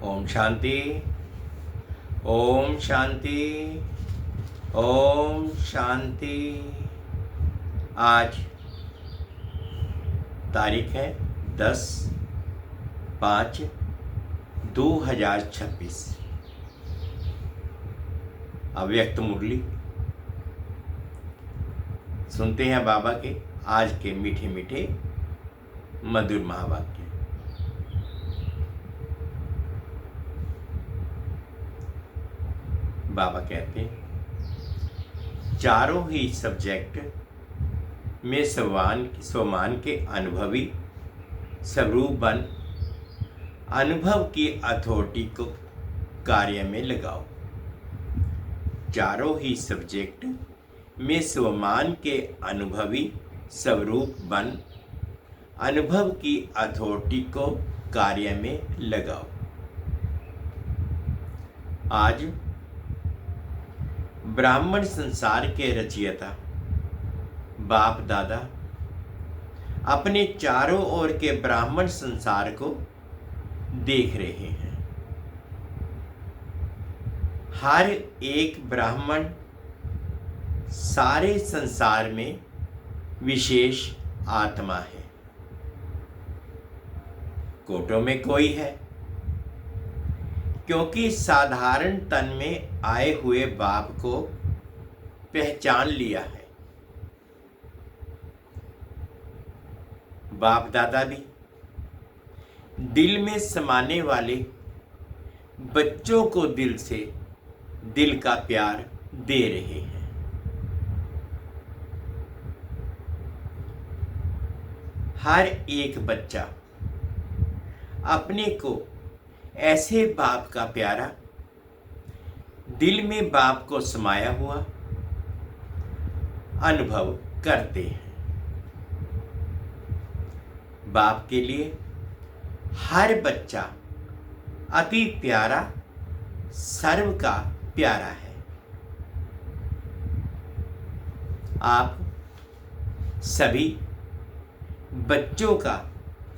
ओम शांति। ओम शांति। ओम शांति। आज तारीख है 10/5/2026। अव्यक्त मुरली सुनते हैं बाबा के आज के मीठे मीठे मधुर महावाक्य। बाबा कहते हैं, चारों ही सब्जेक्ट में स्वमान के अनुभवी स्वरूप बन अनुभव की अथॉरिटी को कार्य में लगाओ। चारों ही सब्जेक्ट में स्वमान के अनुभवी स्वरूप बन अनुभव की अथॉरिटी को कार्य में लगाओ। आज ब्राह्मण संसार के रचयिता बाप दादा अपने चारों ओर के ब्राह्मण संसार को देख रहे हैं। हर एक ब्राह्मण सारे संसार में विशेष आत्मा है। कोटों में कोई है, क्योंकि साधारण तन में आए हुए बाप को पहचान लिया है। बाप दादा भी दिल में समाने वाले बच्चों को दिल से दिल का प्यार दे रहे हैं। हर एक बच्चा अपने को ऐसे बाप का प्यारा, दिल में बाप को समाया हुआ अनुभव करते हैं। बाप के लिए हर बच्चा अति प्यारा, सर्व का प्यारा है। आप सभी बच्चों का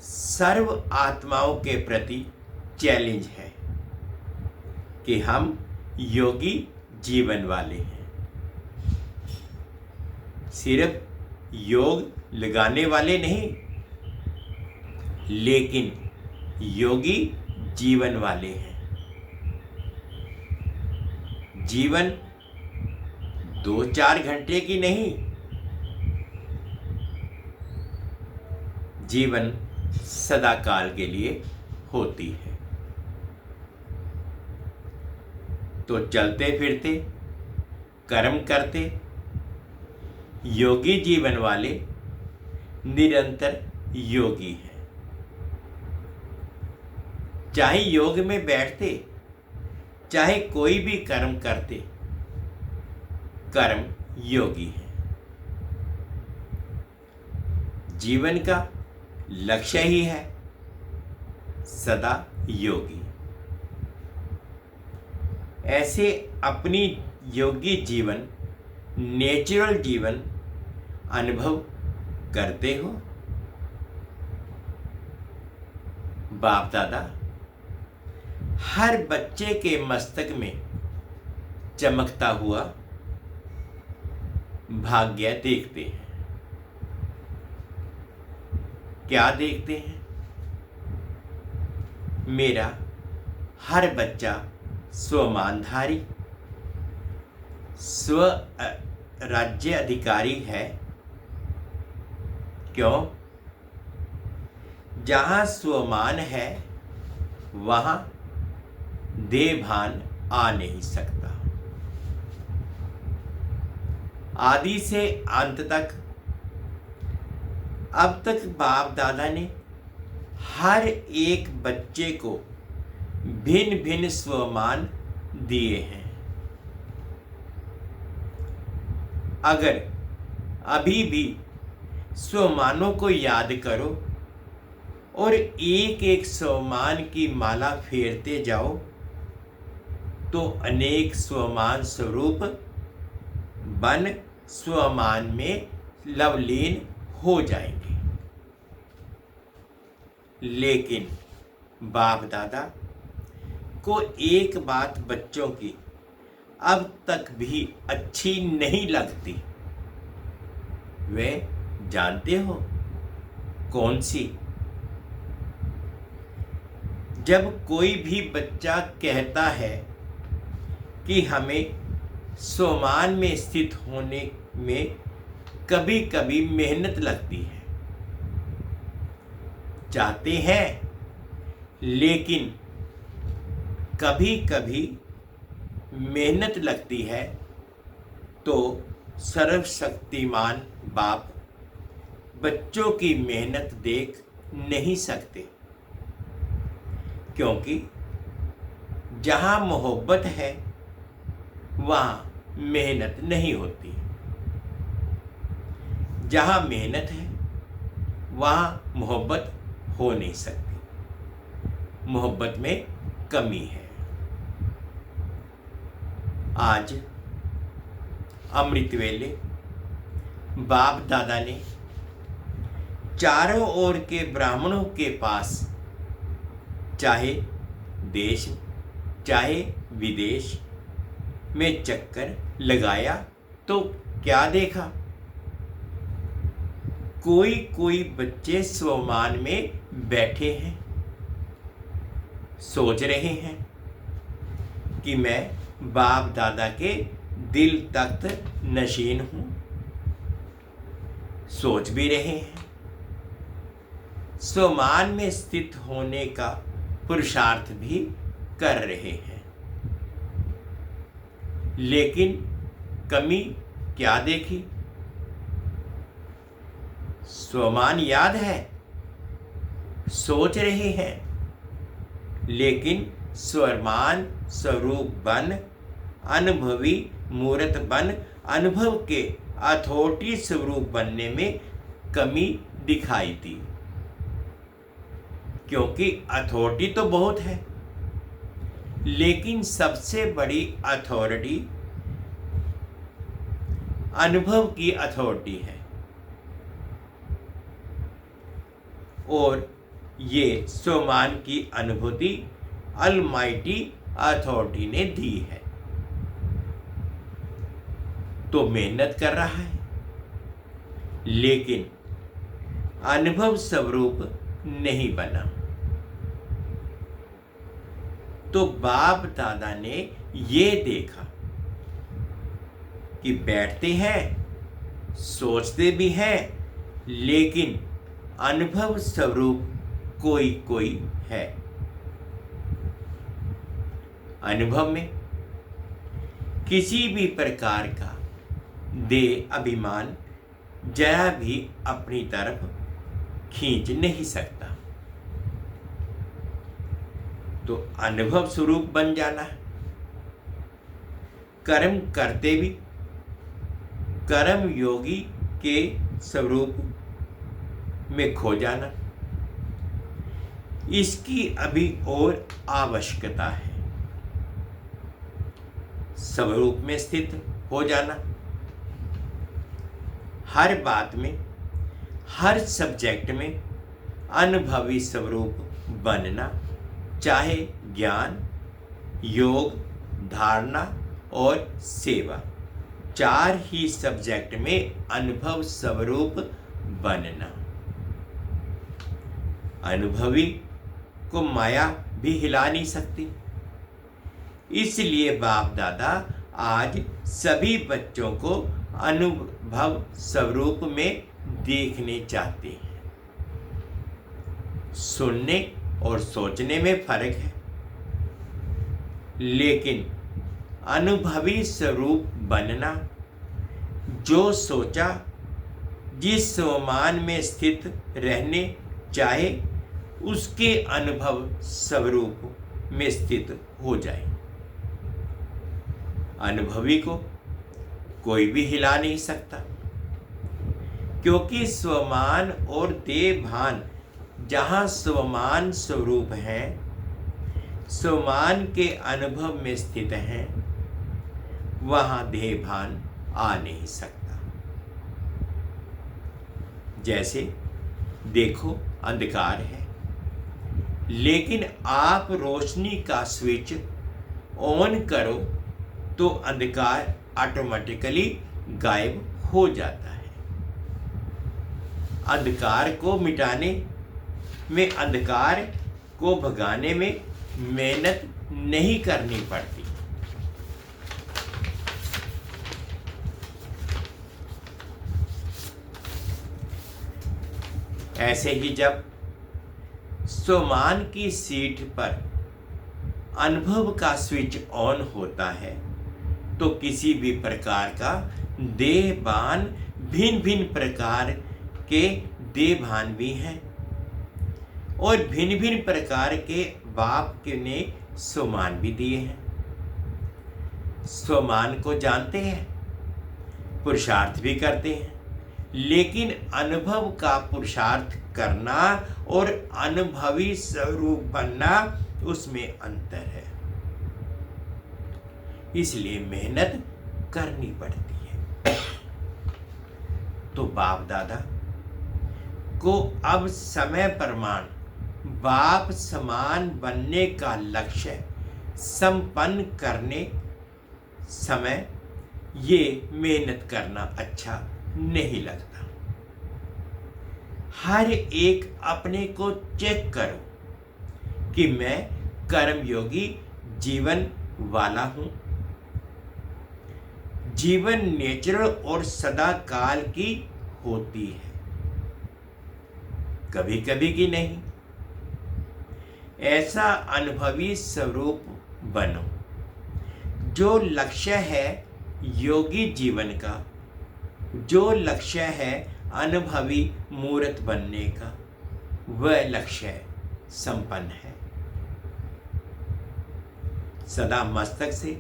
सर्व आत्माओं के प्रति चैलेंज है कि हम योगी जीवन वाले हैं। सिर्फ योग लगाने वाले नहीं, लेकिन योगी जीवन वाले हैं। जीवन 2-4 घंटे की नहीं, जीवन सदा काल के लिए होती है। तो चलते फिरते कर्म करते योगी जीवन वाले निरंतर योगी हैं। चाहे योग में बैठते, चाहे कोई भी कर्म करते, कर्म योगी है। जीवन का लक्ष्य ही है सदा योगी। ऐसे अपनी योगी जीवन, नेचुरल जीवन अनुभव करते हो। बाप दादा हर बच्चे के मस्तक में चमकता हुआ भाग्य देखते हैं। क्या देखते हैं? मेरा हर बच्चा स्वमानधारी, स्व राज्य अधिकारी है। क्यों? जहां स्वमान है वहां देभान आ नहीं सकता। आदि से अंत तक अब तक बाप दादा ने हर एक बच्चे को भिन्न भिन्न स्वमान दिए हैं। अगर अभी भी स्वमानों को याद करो और एक एक स्वमान की माला फेरते जाओ, तो अनेक स्वमान स्वरूप बन स्वमान में लवलीन हो जाएंगे। लेकिन बाप दादा को एक बात बच्चों की अब तक भी अच्छी नहीं लगती। वे जानते हो कौन सी? जब कोई भी बच्चा कहता है कि हमें सोमान में स्थित होने में कभी कभी मेहनत लगती है, चाहते हैं, लेकिन कभी कभी मेहनत लगती है, तो सर्वशक्तिमान बाप बच्चों की मेहनत देख नहीं सकते, क्योंकि जहाँ मोहब्बत है वहाँ मेहनत नहीं होती। जहाँ मेहनत है वहाँ मोहब्बत हो नहीं सकती। मोहब्बत में कमी है। आज अमृत वेले बाप दादा ने चारों ओर के ब्राह्मणों के पास, चाहे देश चाहे विदेश में चक्कर लगाया तो क्या देखा? कोई कोई बच्चे स्वमान में बैठे हैं, सोच रहे हैं कि मैं बाप दादा के दिल तख्त नशीन हूं। सोच भी रहे हैं, स्वमान में स्थित होने का पुरुषार्थ भी कर रहे हैं, लेकिन कमी क्या देखी? स्वमान याद है, सोच रहे हैं, लेकिन स्वमान स्वरूप बन, अनुभवी मूर्त बन, अनुभव के अथॉरिटी स्वरूप बनने में कमी दिखाई दी। क्योंकि अथॉरिटी तो बहुत है, लेकिन सबसे बड़ी अथॉरिटी अनुभव की अथॉरिटी है, और ये स्वमान की अनुभूति अलमाइटी अथॉरिटी ने दी है। तो मेहनत कर रहा है, लेकिन अनुभव स्वरूप नहीं बना। तो बाप दादा ने ये देखा कि बैठते हैं, सोचते भी हैं, लेकिन अनुभव स्वरूप कोई कोई है। अनुभव में किसी भी प्रकार का देह अभिमान जरा भी अपनी तरफ खींच नहीं सकता। तो अनुभव स्वरूप बन जाना है। कर्म करते भी कर्म योगी के स्वरूप में खो जाना, इसकी अभी और आवश्यकता है। स्वरूप में स्थित हो जाना, हर बात में, हर सब्जेक्ट में अनुभवी स्वरूप बनना, चाहे ज्ञान, योग, धारणा और सेवा, चार ही सब्जेक्ट में अनुभव स्वरूप बनना। अनुभवी को माया भी हिला नहीं सकती। इसलिए बाप दादा आज सभी बच्चों को अनुभव स्वरूप में देखने चाहते हैं। सुनने और सोचने में फर्क है, लेकिन अनुभवी स्वरूप बनना, जो सोचा, जिस स्वमान में स्थित रहने चाहे, उसके अनुभव स्वरूप में स्थित हो जाए। अनुभवी को कोई भी हिला नहीं सकता, क्योंकि स्वमान और देह भान जहाँ स्वमान स्वरूप है, स्वमान के अनुभव में स्थित है, वहाँ देह भान आ नहीं सकता। जैसे देखो अंधकार है, लेकिन आप रोशनी का स्विच ऑन करो तो अंधकार ऑटोमेटिकली गायब हो जाता है। अंधकार को मिटाने में, अंधकार को भगाने में मेहनत नहीं करनी पड़ती। ऐसे ही जब स्वमान की सीट पर अनुभव का स्विच ऑन होता है तो किसी भी प्रकार का देहभान, भिन्न भिन्न प्रकार के देहभान भी हैं और भिन्न भिन्न प्रकार के बाप के ने स्वमान भी दिए हैं। स्वमान को जानते हैं, पुरुषार्थ भी करते हैं, लेकिन अनुभव का पुरुषार्थ करना और अनुभवी स्वरूप बनना, उसमें अंतर है। इसलिए मेहनत करनी पड़ती है। तो बाप दादा को अब समय प्रमाण बाप समान बनने का लक्ष्य संपन्न करने समय ये मेहनत करना अच्छा नहीं लगता। हर एक अपने को चेक करो कि मैं कर्मयोगी जीवन वाला हूं। जीवन नेचुरल और सदा काल की होती है, कभी कभी की नहीं। ऐसा अनुभवी स्वरूप बनो। जो लक्ष्य है योगी जीवन का, जो लक्ष्य है अनुभवी मूर्त बनने का, वह लक्ष्य संपन्न है। सदा मस्तक से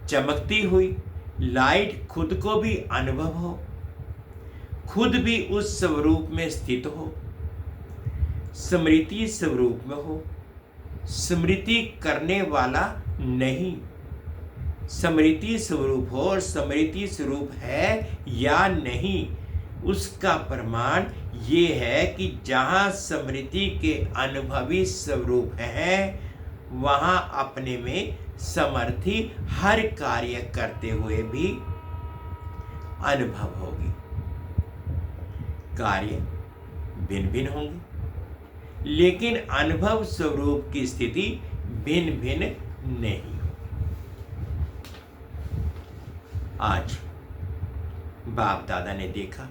चमकती हुई लाइट खुद को भी अनुभव हो, खुद भी उस स्वरूप में स्थित हो, स्मृति स्वरूप में हो। स्मृति करने वाला नहीं, स्मृति स्वरूप हो और स्मृति स्वरूप है या नहीं, उसका प्रमाण ये है कि जहाँ स्मृति के अनुभवी स्वरूप है वहाँ अपने में समर्थी हर कार्य करते हुए भी अनुभव होगी। कार्य भिन्न भिन्न होंगे लेकिन अनुभव स्वरूप की स्थिति भिन्न भिन्न नहीं। आज बाप दादा ने देखा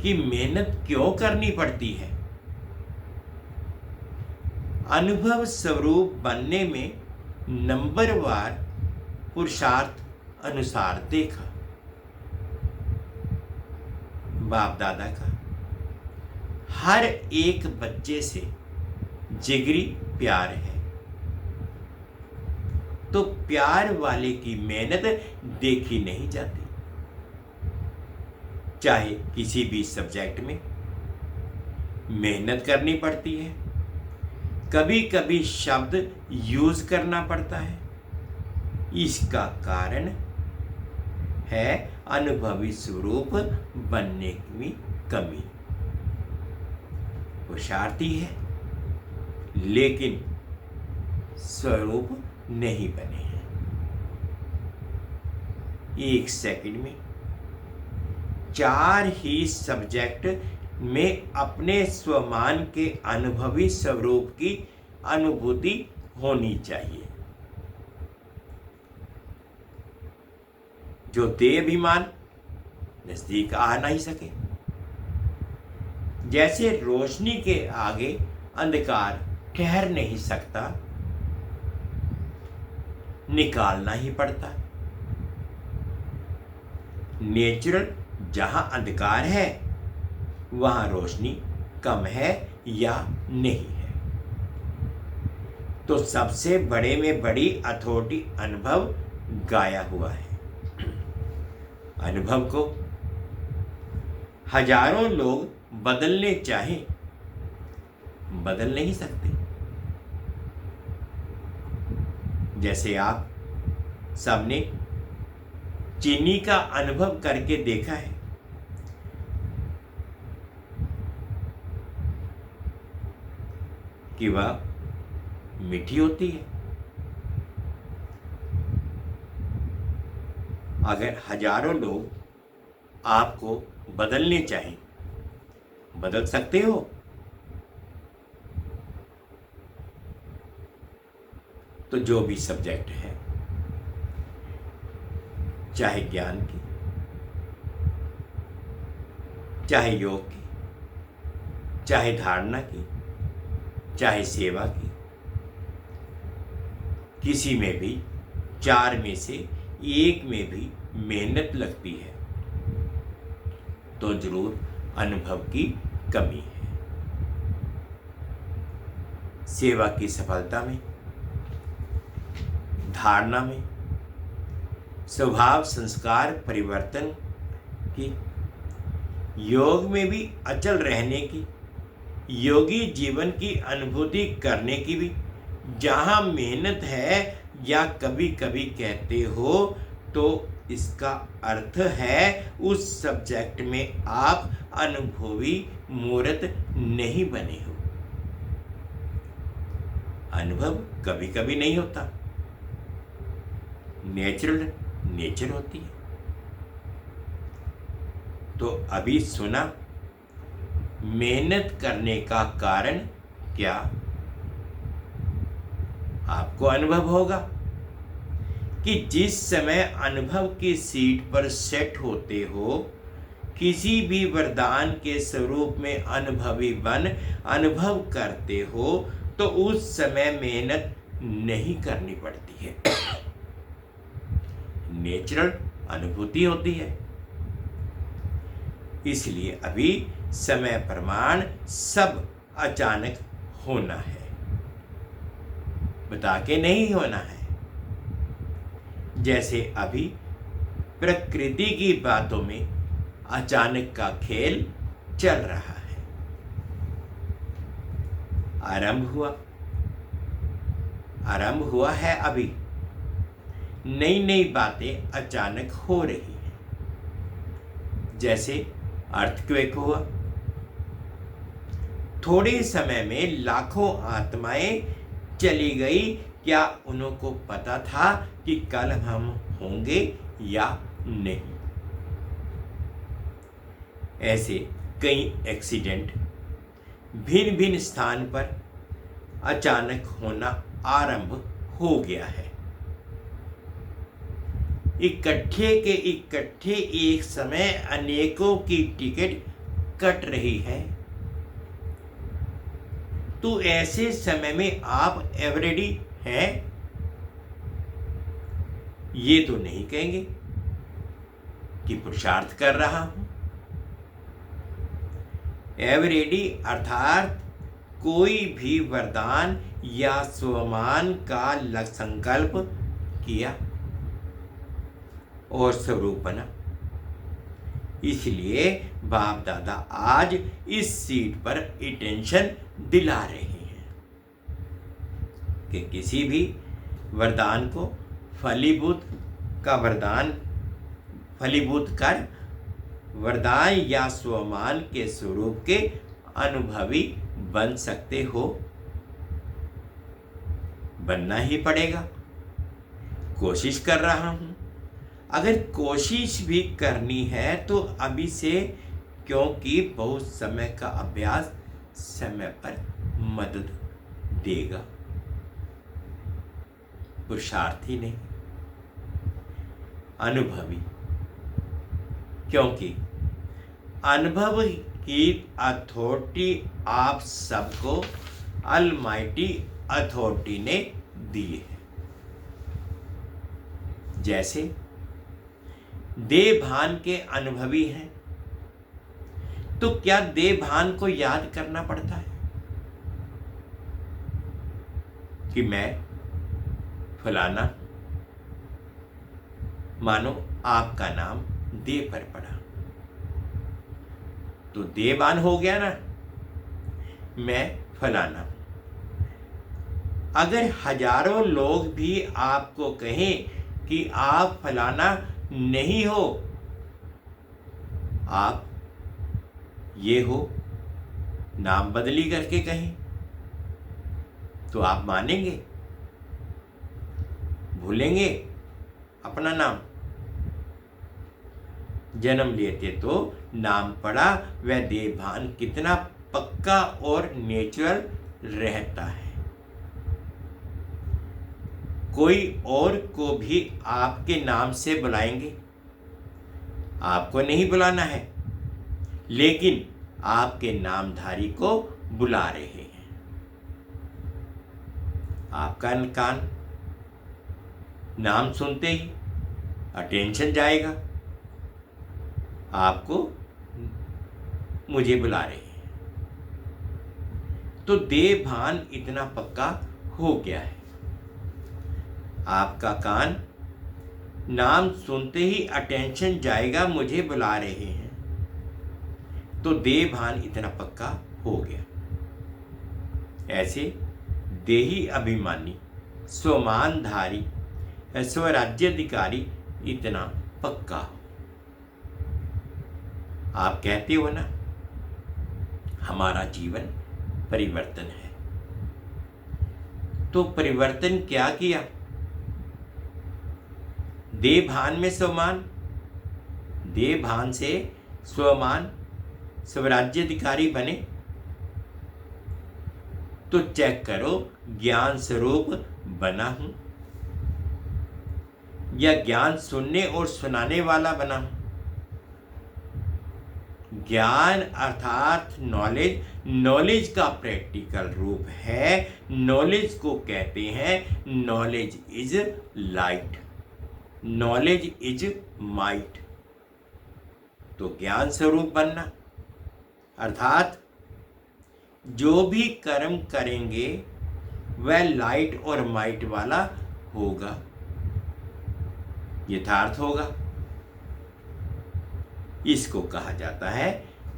कि मेहनत क्यों करनी पड़ती है। अनुभव स्वरूप बनने में नंबरवार पुरुषार्थ अनुसार देखा। बाप दादा का हर एक बच्चे से जिगरी प्यार है, तो प्यार वाले की मेहनत देखी नहीं जाती। चाहे किसी भी सब्जेक्ट में मेहनत करनी पड़ती है, कभी कभी शब्द यूज करना पड़ता है। इसका कारण है अनुभवी स्वरूप बनने की कमी। पुरुषार्थी है लेकिन स्वरूप नहीं बने हैं। एक सेकंड में 4 ही सब्जेक्ट में अपने स्वमान के अनुभवी स्वरूप की अनुभूति होनी चाहिए। जो देहाभिमान नजदीक आ नहीं सके, जैसे रोशनी के आगे अंधकार ठहर नहीं सकता, निकालना ही पड़ता। नेचुरल जहां अंधकार है वहां रोशनी कम है या नहीं है। तो सबसे बड़े में बड़ी अथॉरिटी अनुभव गाया हुआ है। अनुभव को हजारों लोग बदलने चाहें, बदल नहीं सकते। जैसे आप सबने चीनी का अनुभव करके देखा है। कि वह मीठी होती है। अगर हजारों लोग आपको बदलने चाहें, बदल सकते हो। तो जो भी सब्जेक्ट है, चाहे ज्ञान की, चाहे योग की, चाहे धारणा की, चाहे सेवा की, किसी में भी चार में से एक में भी मेहनत लगती है तो जरूर अनुभव की कमी है। सेवा की सफलता में, धारणा में, स्वभाव संस्कार परिवर्तन की, योग में भी अचल रहने की, योगी जीवन की अनुभूति करने की भी, जहाँ मेहनत है, या कभी कभी कहते हो तो इसका अर्थ है उस सब्जेक्ट में आप अनुभवी मूर्त नहीं बने हो। अनुभव कभी कभी नहीं होता, नेचुरल नेचर होती है। तो अभी सुना मेहनत करने का कारण क्या, आपको अनुभव होगा कि जिस समय अनुभव की सीट पर सेट होते हो, किसी भी वरदान के स्वरूप में अनुभवी बन अनुभव करते हो, तो उस समय मेहनत नहीं करनी पड़ती है। नेचुरल अनुभूति होती है। इसलिए अभी समय प्रमाण सब अचानक होना है, बता के नहीं होना है। जैसे अभी प्रकृति की बातों में अचानक का खेल चल रहा है, आरंभ हुआ है। अभी नई नई बातें अचानक हो रही हैं। जैसे अर्थक्वेक हुआ, थोड़े समय में लाखों आत्माएं चली गई। क्या उनको पता था कि कल हम होंगे या नहीं? ऐसे कई एक्सीडेंट भिन्न भिन्न स्थान पर अचानक होना आरंभ हो गया है। इकट्ठे के इकट्ठे एक समय अनेकों की टिकट कट रही है। तो ऐसे समय में आप एवरेडी हैं? ये तो नहीं कहेंगे कि पुरुषार्थ कर रहा हूं। एवरेडी अर्थात कोई भी वरदान या स्वमान का संकल्प किया और स्वरूप बना। इसलिए बाप दादा आज इस सीट पर अटेंशन दिला रहे हैं कि किसी भी वरदान को फलीभूत कर वरदान या स्वमान के स्वरूप के अनुभवी बन सकते हो। बनना ही पड़ेगा। कोशिश कर रहा हूं। अगर कोशिश भी करनी है तो अभी से, क्योंकि बहुत समय का अभ्यास समय पर मदद देगा। पुरुषार्थी नहीं, अनुभवी। क्योंकि अनुभव की अथॉरिटी आप सबको अलमाइटी अथॉरिटी ने दी है। जैसे देह भान के अनुभवी हैं, तो क्या देह भान को याद करना पड़ता है कि मैं फलाना, मानो आपका नाम देह पर पड़ा तो देहवान हो गया ना, मैं फलाना। अगर हजारों लोग भी आपको कहें कि आप फलाना नहीं हो, आप ये हो, नाम बदली करके कहें, तो आप मानेंगे, भूलेंगे अपना नाम? जन्म लेते तो नाम पड़ा, वह देवभान कितना पक्का और नेचुरल रहता है। कोई और को भी आपके नाम से बुलाएंगे, आपको नहीं बुलाना है, लेकिन आपके नामधारी को बुला रहे हैं। आपका कान नाम सुनते ही अटेंशन जाएगा, आपको मुझे बुला रहे हैं। तो देह भान इतना पक्का हो गया है। आपका कान नाम सुनते ही अटेंशन जाएगा, मुझे बुला रहे हैं, तो देह भान इतना पक्का हो गया। ऐसे देही अभिमानी, स्वमानधारी, स्वराज्याधिकारी इतना पक्का हो। आप कहते हो ना, हमारा जीवन परिवर्तन है। तो परिवर्तन क्या किया? देह भान में स्वमान, देह भान से स्वमान, स्वराज्याधिकारी बने। तो चेक करो, ज्ञान स्वरूप बना हूं या ज्ञान सुनने और सुनाने वाला बना हूं? ज्ञान अर्थात नॉलेज, नॉलेज का प्रैक्टिकल रूप है। नॉलेज को कहते हैं, knowledge is light, knowledge is might. तो ज्ञान स्वरूप बनना अर्थात जो भी कर्म करेंगे वह लाइट और माइट वाला होगा, यथार्थ होगा। इसको कहा जाता है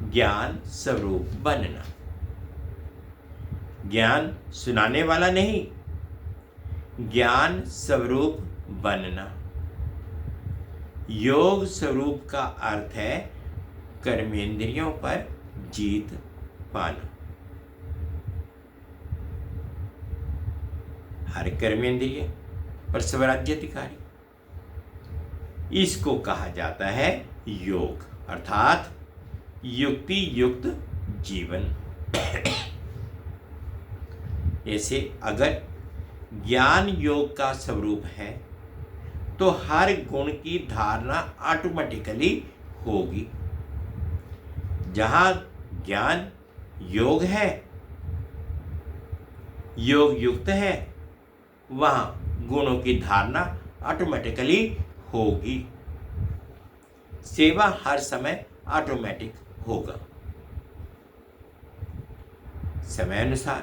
ज्ञान स्वरूप बनना। ज्ञान सुनाने वाला नहीं, ज्ञान स्वरूप बनना। योग स्वरूप का अर्थ है कर्मेंद्रियों पर जीत पाना। हर कर्मेंद्रिय पर स्वराज्याधिकारी, इसको कहा जाता है योग अर्थात युक्ति युक्त जीवन। ऐसे अगर ज्ञान योग का स्वरूप है तो हर गुण की धारणा ऑटोमेटिकली होगी। जहां ज्ञान योग है, योग युक्त है, वहां गुणों की धारणा ऑटोमेटिकली होगी। सेवा हर समय ऑटोमेटिक होगा। समय अनुसार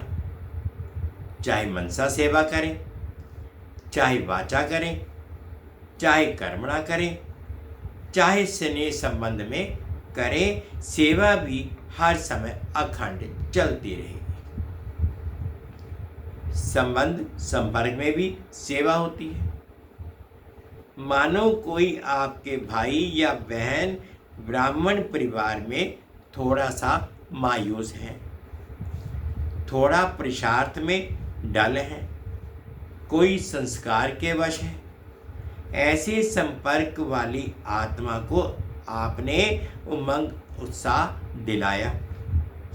चाहे मनसा सेवा करें, चाहे वाचा करें, चाहे कर्मणा करें, चाहे स्नेह संबंध में करें, सेवा भी हर समय अखंड चलती रहेगी। संबंध संपर्क में भी सेवा होती है। मानो कोई आपके भाई या बहन ब्राह्मण परिवार में थोड़ा सा मायूस है, थोड़ा पुरुषार्थ में डल है, कोई संस्कार के वश है। ऐसे संपर्क वाली आत्मा को आपने उमंग उत्साह दिलाया,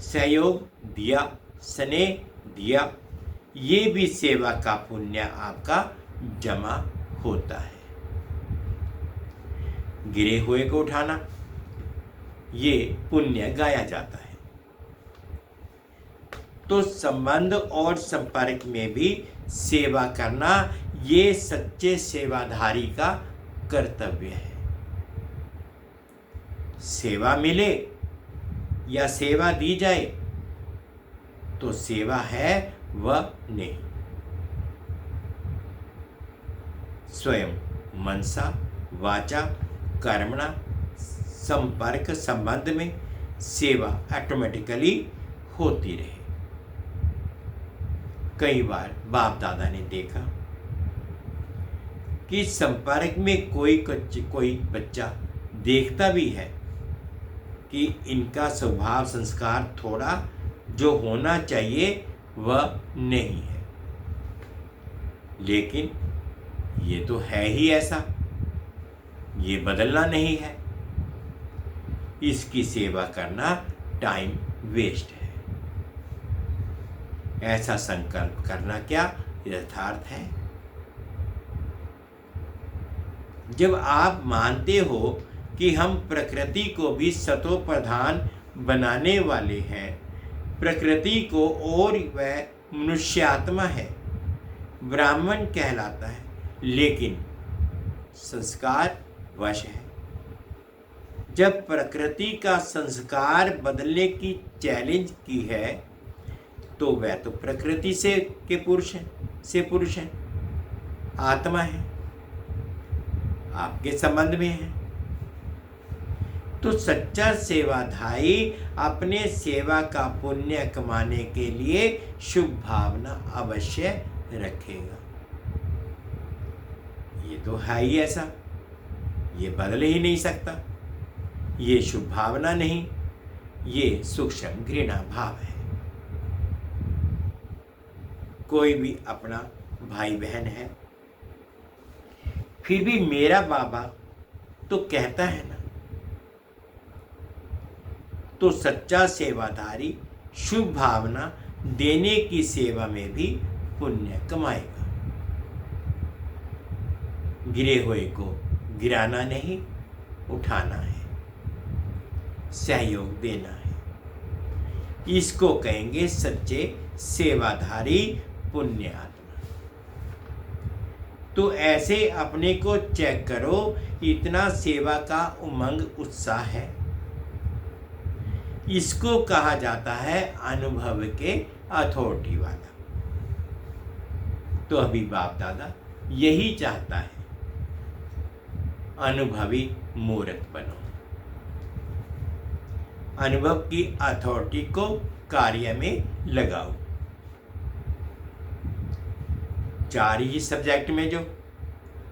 सहयोग दिया, स्नेह दिया, ये भी सेवा का पुण्य आपका जमा होता है। गिरे हुए को उठाना, ये पुण्य गाया जाता है। तो संबंध और संपर्क में भी सेवा करना, ये सच्चे सेवाधारी का कर्तव्य है। सेवा मिले या सेवा दी जाए तो सेवा है वह नहीं। स्वयं मनसा वाचा कर्मणा संपर्क संबंध में सेवा ऑटोमेटिकली होती रहे। कई बार बाप दादा ने देखा कि संपर्क में कोई बच्चा देखता भी है कि इनका स्वभाव संस्कार थोड़ा जो होना चाहिए वह नहीं है, लेकिन ये तो है ही ऐसा, ये बदलना नहीं है। इसकी सेवा करना टाइम वेस्ट है। ऐसा संकल्प करना क्या यथार्थ है? जब आप मानते हो कि हम प्रकृति को भी सतो प्रधान बनाने वाले हैं, प्रकृति को और वह मनुष्यात्मा है, ब्राह्मण कहलाता है, लेकिन संस्कार वश है। जब प्रकृति का संस्कार बदलने की चैलेंज की है तो वह तो प्रकृति से पुरुष है, आत्मा है, आपके संबंध में है। तो सच्चा सेवाधारी अपने सेवा का पुण्य कमाने के लिए शुभ भावना अवश्य रखेगा। ये तो है ही ऐसा, ये बदल ही नहीं सकता। ये शुभ भावना नहीं, ये सूक्ष्म घृणा भाव है। कोई भी अपना भाई बहन है, फिर भी मेरा बाबा तो कहता है ना, तो सच्चा सेवाधारी शुभ भावना देने की सेवा में भी पुण्य कमाएगा। गिरे हुए को गिराना नहीं, उठाना है, सहयोग देना है। इसको कहेंगे सच्चे सेवाधारी पुण्य आत्मा। तो ऐसे अपने को चेक करो, इतना सेवा का उमंग उत्साह है। इसको कहा जाता है अनुभव के अथॉरिटी वाला। तो अभी बाप दादा यही चाहता है, अनुभवी मूर्त बनो, अनुभव की अथॉरिटी को कार्य में लगाओ। 4 ही सब्जेक्ट में जो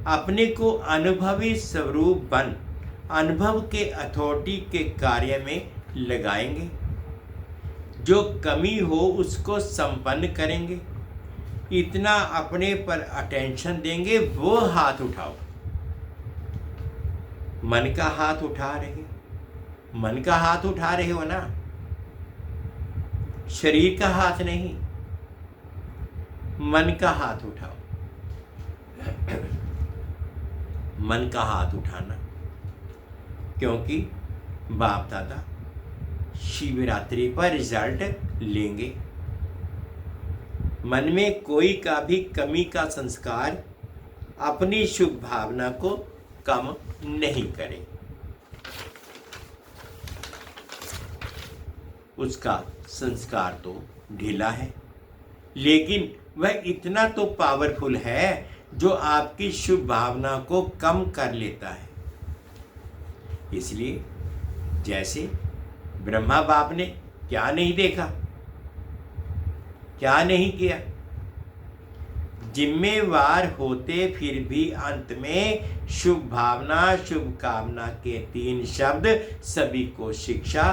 अपने को अनुभवी स्वरूप बन अनुभव के अथॉरिटी के कार्य में लगाएंगे, जो कमी हो उसको संपन्न करेंगे, इतना अपने पर अटेंशन देंगे। वो हाथ उठाओ, मन का हाथ उठा रहे, मन का हाथ उठा रहे हो ना, शरीर का हाथ नहीं, मन का हाथ उठाओ। मन का हाथ उठाना, क्योंकि बाप दादा शिवरात्रि पर रिजल्ट लेंगे। मन में कोई का भी कमी का संस्कार अपनी शुभ भावना को कम नहीं करे। उसका संस्कार तो ढीला है, लेकिन वह इतना तो पावरफुल है जो आपकी शुभ भावना को कम कर लेता है। इसलिए जैसे ब्रह्मा बाप ने क्या नहीं देखा, क्या नहीं किया, जिम्मेवार होते फिर भी अंत में शुभ भावना शुभ कामना के 3 शब्द सभी को शिक्षा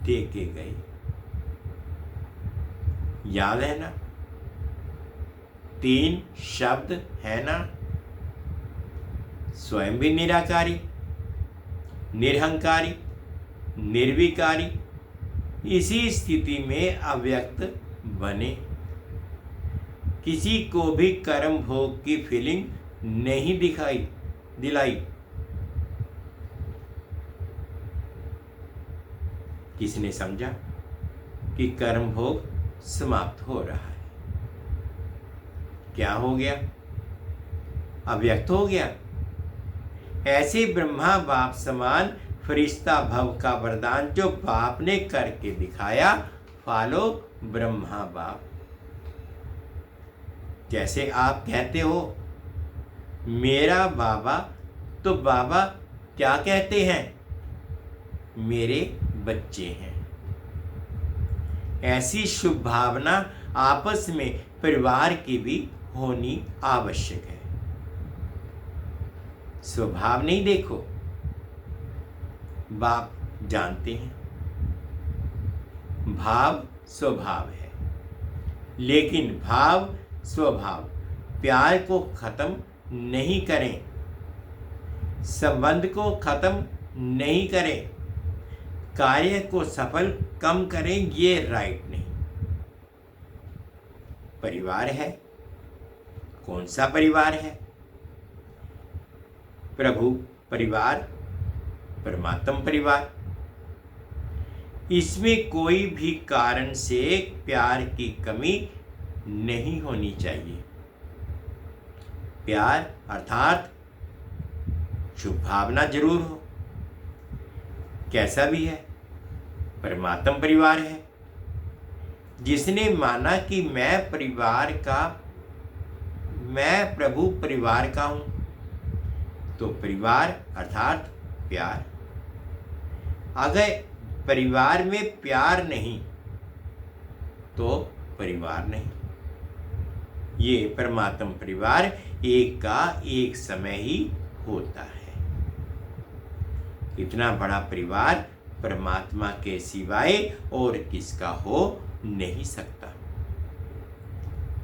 दे के गए। याद है ना, 3 शब्द है ना, स्वयं भी निराकारी, निरहंकारी, निर्विकारी, इसी स्थिति में अव्यक्त बने। किसी को भी कर्म भोग की फीलिंग नहीं दिलाई। किसने समझा कि कर्म भोग समाप्त हो रहा है? क्या हो गया? अव्यक्त हो गया। ऐसे ब्रह्मा बाप समान फरिश्ता भव का वरदान जो बाप ने करके दिखाया, फॉलो ब्रह्मा बाप। जैसे आप कहते हो मेरा बाबा, तो बाबा क्या कहते हैं? मेरे बच्चे हैं। ऐसी शुभ भावना आपस में परिवार की भी होनी आवश्यक है। स्वभाव नहीं देखो, बाप जानते हैं भाव स्वभाव है, लेकिन भाव स्वभाव प्यार को खत्म नहीं करें, संबंध को खत्म नहीं करें, कार्य को सफल कम करें, ये राइट नहीं। परिवार है, कौन सा परिवार है? प्रभु परिवार, परमात्म परिवार। इसमें कोई भी कारण से प्यार की कमी नहीं होनी चाहिए। प्यार अर्थात शुभ भावना जरूर हो, कैसा भी है, परमात्म परिवार है। जिसने माना कि मैं प्रभु परिवार का हूं, तो परिवार अर्थात प्यार। अगर परिवार में प्यार नहीं तो परिवार नहीं। ये परमात्म परिवार एक का एक समय ही होता है। इतना बड़ा परिवार परमात्मा के सिवाय और किसका हो नहीं सकता।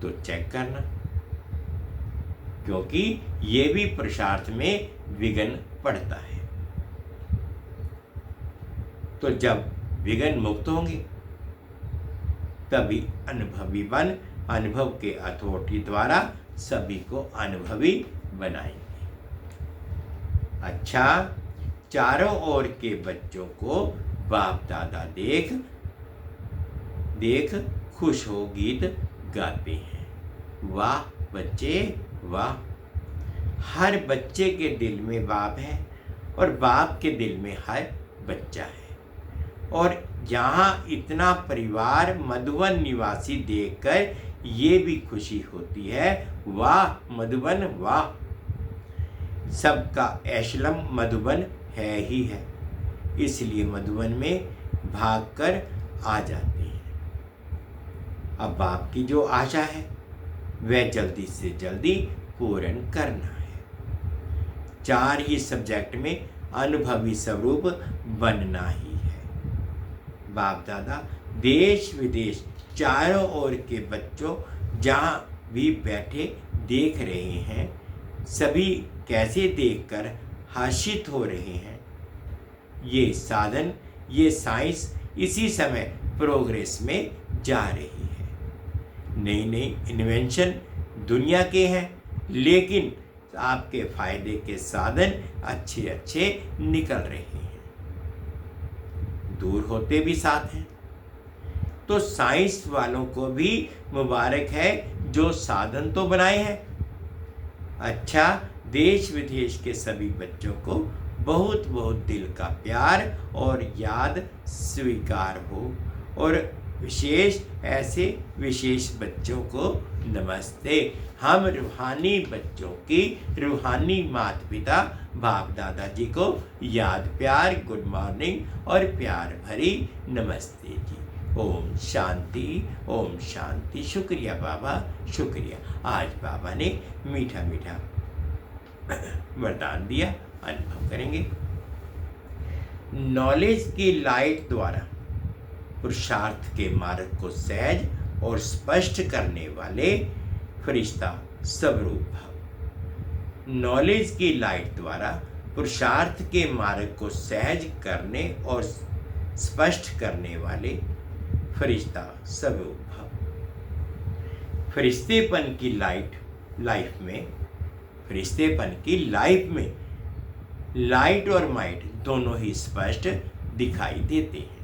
तो चेक करना, क्योंकि ये भी पुरुषार्थ में विघ्न पड़ता है। तो जब विघ्न मुक्त होंगे तभी अनुभवी बन अनुभव के हथौड़ी द्वारा सभी को अनुभवी बनाएंगे। अच्छा, चारों ओर के बच्चों को बाप दादा देख खुश हो गीत गाते हैं। वाह बच्चे वाह। हर बच्चे के दिल में बाप है और बाप के दिल में हर बच्चा है। और यहाँ इतना परिवार मधुबन निवासी देखकर ये भी खुशी होती है, वाह मधुबन वाह। सबका एशलम मधुबन है ही है, इसलिए मधुबन में भागकर आ जाते हैं। अब बाप की जो आशा है वह जल्दी से जल्दी पूर्ण करना है। 4 ही सब्जेक्ट में अनुभवी स्वरूप बनना ही है। बाप दादा देश विदेश चारों ओर के बच्चों जहाँ भी बैठे देख रहे हैं, सभी कैसे देखकर हर्षित हो रहे हैं। ये साधन, ये साइंस इसी समय प्रोग्रेस में जा रही है। नई नई इन्वेंशन दुनिया के हैं, लेकिन आपके फायदे के साधन अच्छे अच्छे निकल रहे हैं, दूर होते भी साथ हैं। तो साइंस वालों को भी मुबारक है जो साधन तो बनाए हैं। अच्छा, देश विदेश के सभी बच्चों को बहुत बहुत दिल का प्यार और याद स्वीकार हो। और विशेष ऐसे विशेष बच्चों को नमस्ते। हम रूहानी बच्चों की रूहानी माता पिता बाप दादाजी को याद प्यार गुड मॉर्निंग और प्यार भरी नमस्ते जी। ओम शांति ओम शांति। शुक्रिया बाबा, शुक्रिया। आज बाबा ने मीठा मीठा वरदान दिया, अनुभव करेंगे। नॉलेज की लाइट द्वारा पुरुषार्थ के मार्ग को सहज और स्पष्ट करने वाले फरिश्ता स्वरूप भाव। नॉलेज की लाइट द्वारा पुरुषार्थ के मार्ग को सहज करने और स्पष्ट करने वाले फरिश्ता स्वरूप भाव। फरिश्तेपन की लाइफ में फरिश्तेपन की लाइफ में लाइट और माइट दोनों ही स्पष्ट दिखाई देते हैं,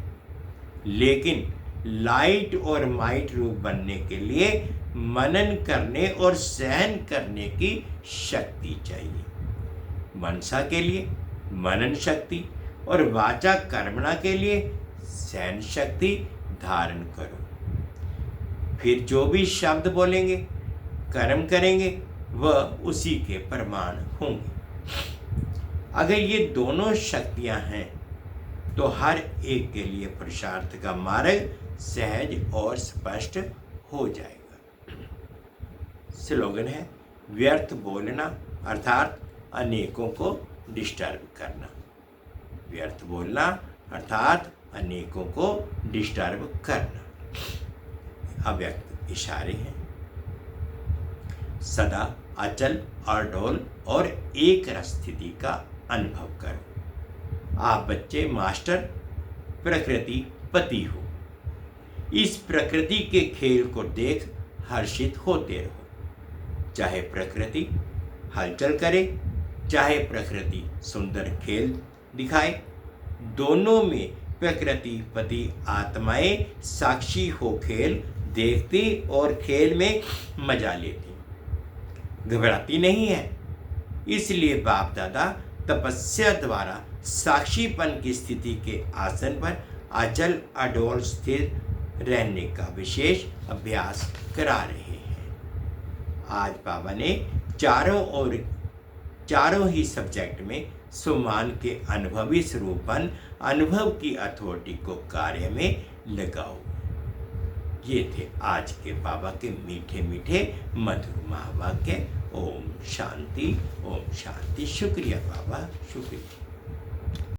लेकिन लाइट और माइट रूप बनने के लिए मनन करने और सहन करने की शक्ति चाहिए। मनसा के लिए मनन शक्ति और वाचा कर्मणा के लिए सहन शक्ति धारण करो। फिर जो भी शब्द बोलेंगे, कर्म करेंगे, वह उसी के प्रमाण होंगे। अगर ये दोनों शक्तियां हैं तो हर एक के लिए पुरुषार्थ का मार्ग सहज और स्पष्ट हो जाएगा। स्लोगन है, व्यर्थ बोलना अर्थात अनेकों को डिस्टर्ब करना। व्यर्थ बोलना अर्थात अनेकों को डिस्टर्ब करना। अव्यक्त इशारे हैं। सदा अचल अडोल और एक रस स्थिति का अनुभव करो। आप बच्चे मास्टर प्रकृति पति हो। इस प्रकृति के खेल को देख हर्षित होते रहो। चाहे प्रकृति हलचल करे, चाहे प्रकृति सुंदर खेल दिखाए, दोनों में प्रकृति पति आत्माएं साक्षी हो खेल देखती और खेल में मजा लेती, घबराती नहीं है। इसलिए बाप दादा तपस्या द्वारा साक्षीपन की स्थिति के आसन पर अचल अडोल स्थिर रहने का विशेष अभ्यास करा रहे हैं। आज बाबा ने चारों ही सब्जेक्ट में सुमान के अनुभवी स्वरूपन अनुभव की अथॉरिटी को कार्य में लगाओ। ये थे आज के बाबा के मीठे मीठे मधुर महावाक्य। ओम शांति, ओम शांति। शुक्रिया बाबा, शुक्रिया।